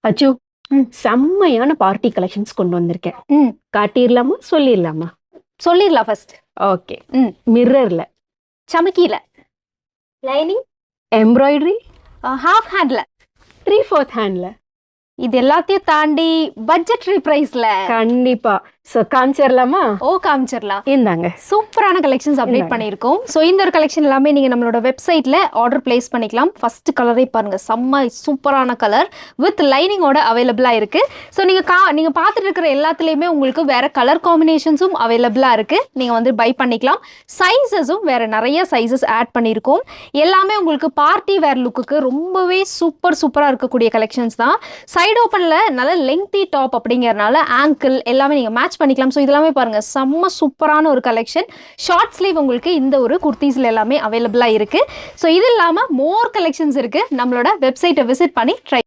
அச்சோ! ம். செம்மையான பார்ட்டி கலெக்ஷன்ஸ் கொண்டு வந்திருக்கேன். ம். காட்டிர்லாமா? சொல்லிர்லாமா? சொல்லிரலாம் ஃபர்ஸ்ட். ஓகே. ம். மிரர்ல, சமக்கில, லைனிங் எம்ப்ராய்டரி, ஹாஃப் ஹேண்ட்ல, 3/4 ஹேண்ட்ல. இது எல்லாத்தையும் தாண்டி பட்ஜெட்ரி பிரைஸ்ல கண்டிப்பா. சோ காமிச்சிரலாமா? காமிச்சிடலாம். இந்தாங்க. சூப்பரான கலெக்ஷன்ஸ் அப்டேட் இந்தாங்க. பண்ணியிருக்கோம். ஸோ இந்த ஒரு கலெக்ஷன் எல்லாமே நீங்கள் நம்மளோட வெப்சைட்டில் ஆர்டர் பிளேஸ் பண்ணிக்கலாம். ஃபர்ஸ்ட் கலரே பாருங்க, செம்ம சூப்பரான கலர் வித் லைனிங்கோட அவைலபிளாக இருக்குது. ஸோ நீங்கள் பார்த்துட்டு இருக்கிற எல்லாத்துலேயுமே உங்களுக்கு வேறு கலர் காம்பினேஷன்ஸும் அவைலபிளாக இருக்குது. நீங்கள் வந்து பை பண்ணிக்கலாம். சைஸஸும் வேறு நிறைய சைஸஸ் ஆட் பண்ணியிருக்கோம். எல்லாமே உங்களுக்கு பார்ட்டி வேர் லுக்குக்கு ரொம்பவே சூப்பராக இருக்கக்கூடிய கலெக்ஷன்ஸ் தான். சைடு ஓப்பனில் நல்ல லெங்தி டாப் அப்படிங்கிறனால ஆங்கிள் எல்லாமே நீங்கள் மேட்ச் பண்ணிக்கலாம். ஸோ இதெல்லாமே பாருங்கள், செம்ம சூப்பரான ஒரு கலெக்ஷன். ஷார்ட் ஸ்லீவ் உங்களுக்கு இந்த ஒரு குர்த்தீஸில் எல்லாமே அவைலபிளாக இருக்குது. ஸோ இது இல்லாமல் மோர் கலெக்ஷன்ஸ் இருக்குது. நம்மளோட வெப்சைட்டை விசிட் பண்ணி ட்ரை